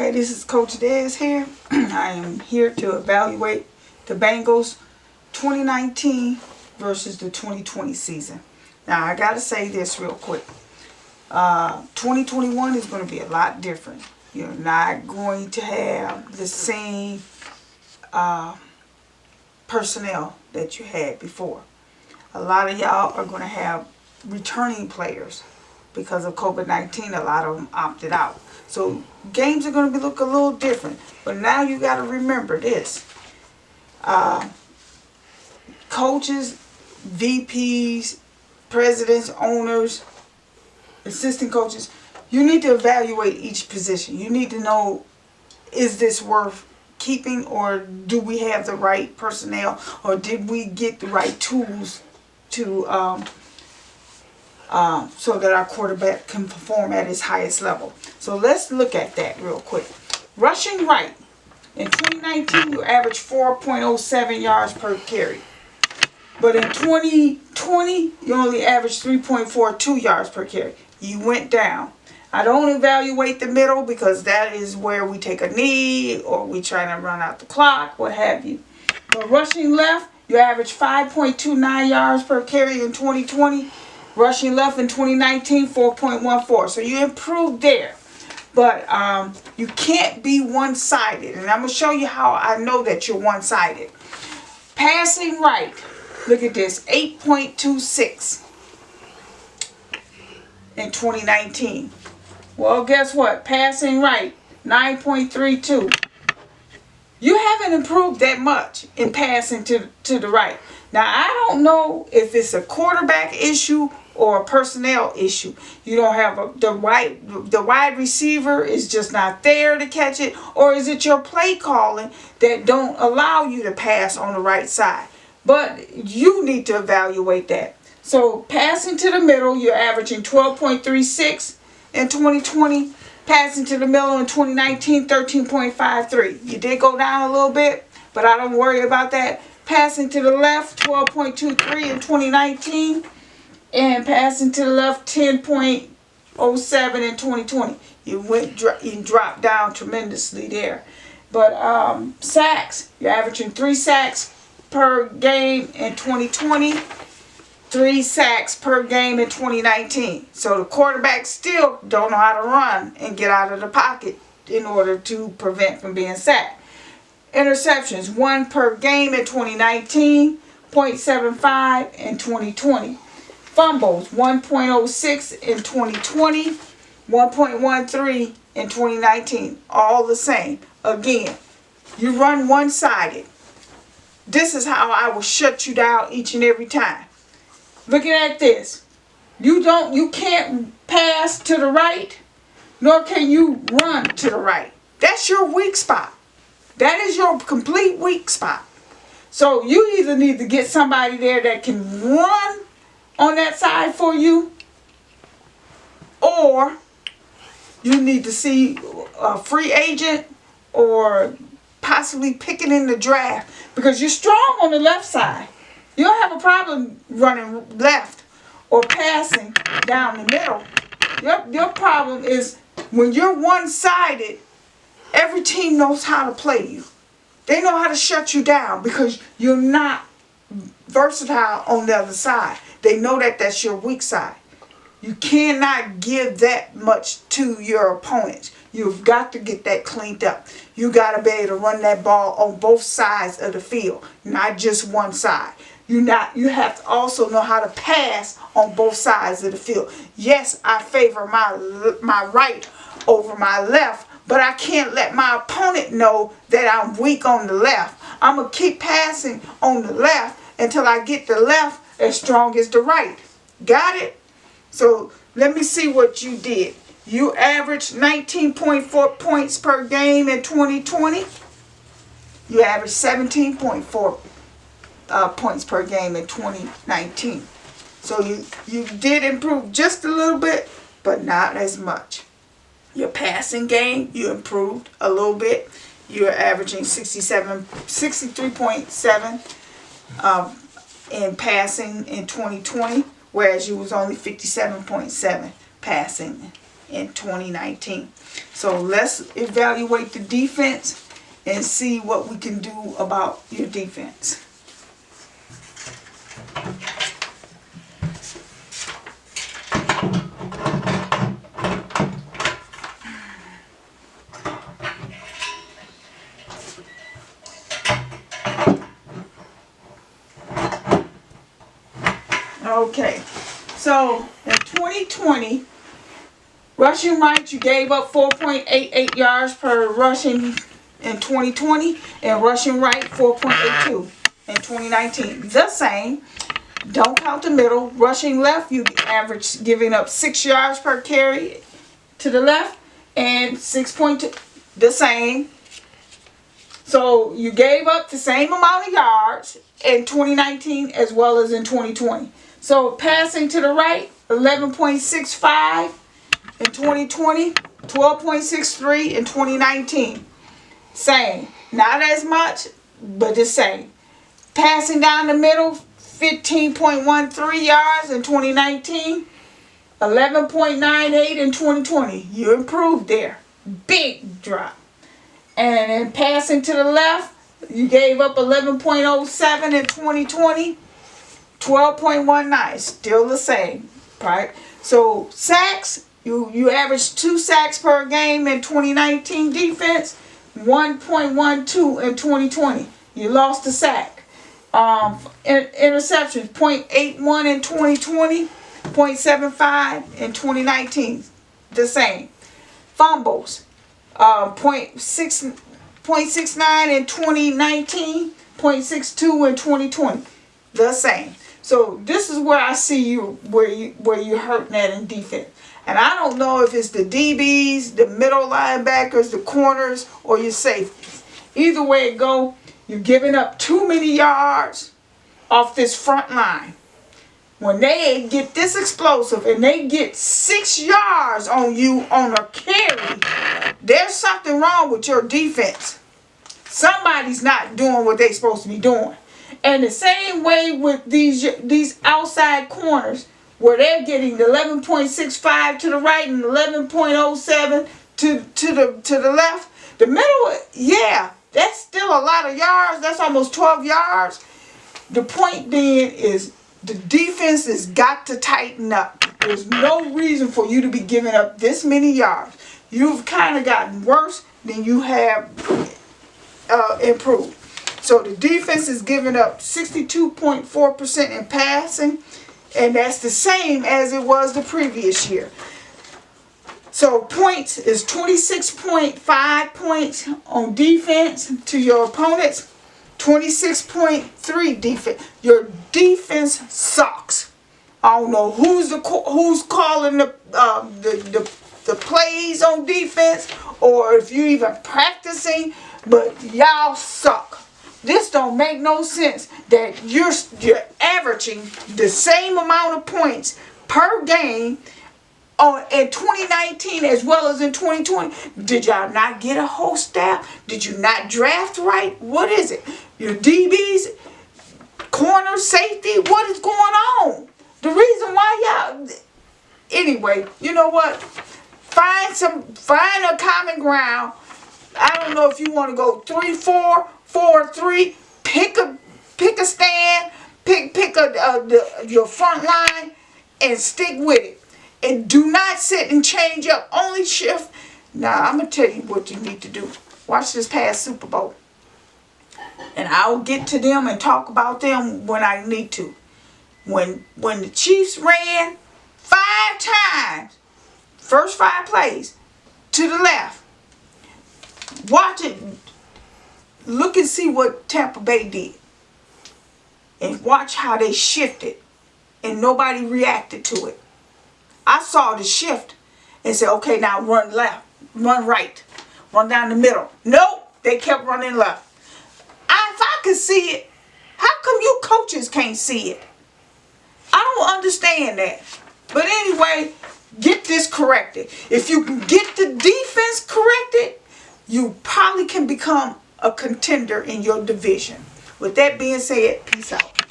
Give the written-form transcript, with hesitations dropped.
Okay, this is Coach Dez here. I am here to evaluate the Bengals 2019 versus the 2020 season. Now, I got to say this real quick. 2021 is going to be a lot different. You're not going to have the same personnel that you had before. A lot of y'all are going to have returning players. Because of COVID-19, a lot of them opted out. So games are going to look a little different. But now you got to remember this. Coaches, VPs, presidents, owners, assistant coaches, you need to evaluate each position. You need to know, is this worth keeping, or do we have the right personnel, or did we get the right tools to so that our quarterback can perform at his highest level. So let's look at that real quick. Rushing right. In 2019, you averaged 4.07 yards per carry. But in 2020, you only averaged 3.42 yards per carry. You went down. I don't evaluate the middle because that is where we take a knee or we try to run out the clock, what have you. But rushing left, you averaged 5.29 yards per carry in 2020. Rushing left in 2019, 4.14. So you improved there. But you can't be one-sided. And I'm going to show you how I know that you're one-sided. Passing right. Look at this. 8.26 in 2019. Well, guess what? Passing right. 9.32. You haven't improved that much in passing to the right. Now, I don't know if it's a quarterback issue or a personnel issue. You don't have the wide receiver is just not there to catch it, or is it your play calling that don't allow you to pass on the right side? But you need to evaluate that. So passing to the middle, you're averaging 12.36 in 2020. Passing to the middle in 2019, 13.53. You did go down a little bit, but I don't worry about that. Passing to the left, 12.23 in 2019. And passing to the left, 10.07 in 2020. You dropped down tremendously there. But sacks, you're averaging 3 sacks per game in 2020. 3 sacks per game in 2019. So the quarterbacks still don't know how to run and get out of the pocket in order to prevent from being sacked. Interceptions, 1 per game in 2019, 0.75 in 2020. Fumbles, 1.06 in 2020, 1.13 in 2019. All the same. Again, you run one-sided. This is how I will shut you down each and every time. Looking at this, you can't pass to the right, nor can you run to the right. That's your weak spot. That is your complete weak spot. So you either need to get somebody there that can run on that side for you, or you need to see a free agent or possibly picking in the draft, because you're strong on the left side. You don't have a problem running left or passing down the middle. Your problem is when you're one-sided, every team knows how to play you. They know how to shut you down because you're not versatile on the other side. They know that that's your weak side. You cannot give that much to your opponents. You've got to get that cleaned up. You got to be able to run that ball on both sides of the field, not just one side. You have to also know how to pass on both sides of the field. Yes, I favor my right over my left, but I can't let my opponent know that I'm weak on the left. I'm going to keep passing on the left until I get the left as strong as the right. Got it? So let me see what you did. You averaged 19.4 points per game in 2020. You averaged 17.4 points per game in 2019. So you did improve just a little bit, but not as much. Your passing game, you improved a little bit. You're averaging 63.7 in passing in 2020, whereas you was only 57.7 passing in 2019. So let's evaluate the defense and see what we can do about your defense. Okay, so in 2020, rushing right, you gave up 4.88 yards per rushing in 2020, and rushing right 4.82 in 2019. The same. Don't count the middle. Rushing left, you average giving up 6 yards per carry to the left, and 6.2. The same. So you gave up the same amount of yards in 2019 as well as in 2020. So passing to the right, 11.65 in 2020, 12.63 in 2019. Same. Not as much, but the same. Passing down the middle, 15.13 yards in 2019, 11.98 in 2020. You improved there. Big drop. And then passing to the left, you gave up 11.07 in 2020, 12.19, still the same, right? So sacks, you averaged 2 sacks per game in 2019 defense, 1.12 in 2020. You lost a sack. Interceptions, 0.81 in 2020, 0.75 in 2019, the same. Fumbles, 0.69 in 2019, 0.62 in 2020, the same. So this is where I see you, where you're hurting at in defense. And I don't know if it's the DBs, the middle linebackers, the corners, or your safeties. Either way it go, you're giving up too many yards off this front line. When they get this explosive and they get 6 yards on you on a carry, there's something wrong with your defense. Somebody's not doing what they're supposed to be doing. And the same way with these outside corners, where they're getting 11.65 to the right and 11.07 to the left. The middle, yeah, that's still a lot of yards. That's almost 12 yards. The point being is the defense has got to tighten up. There's no reason for you to be giving up this many yards. You've kind of gotten worse than you have improved. So the defense is giving up 62.4% in passing, and that's the same as it was the previous year. So points is 26.5 points on defense to your opponents, 26.3 defense. Your defense sucks. I don't know who's calling the plays on defense, or if you even practicing, but y'all suck. This don't make no sense that you're averaging the same amount of points per game in 2019 as well as in 2020. Did y'all not get a whole staff? Did you not draft right? What is it? Your DBs, corner, safety, what is going on? The reason why y'all... Anyway, you know what? Find a common ground. I don't know if you want to go 3-4, 4-3. Pick a stand. Pick your front line and stick with it. And do not sit and change up. Only shift. Now I'm gonna tell you what you need to do. Watch this past Super Bowl, and I'll get to them and talk about them when I need to. When the Chiefs ran 5 times, first 5 plays to the left. Watch it. Look and see what Tampa Bay did. And watch how they shifted. And nobody reacted to it. I saw the shift and said, okay, now run left, run right, run down the middle. Nope, they kept running left. If I could see it, how come you coaches can't see it? I don't understand that. But anyway, get this corrected. If you can get the defense corrected, you probably can become a contender in your division. With that being said, peace out.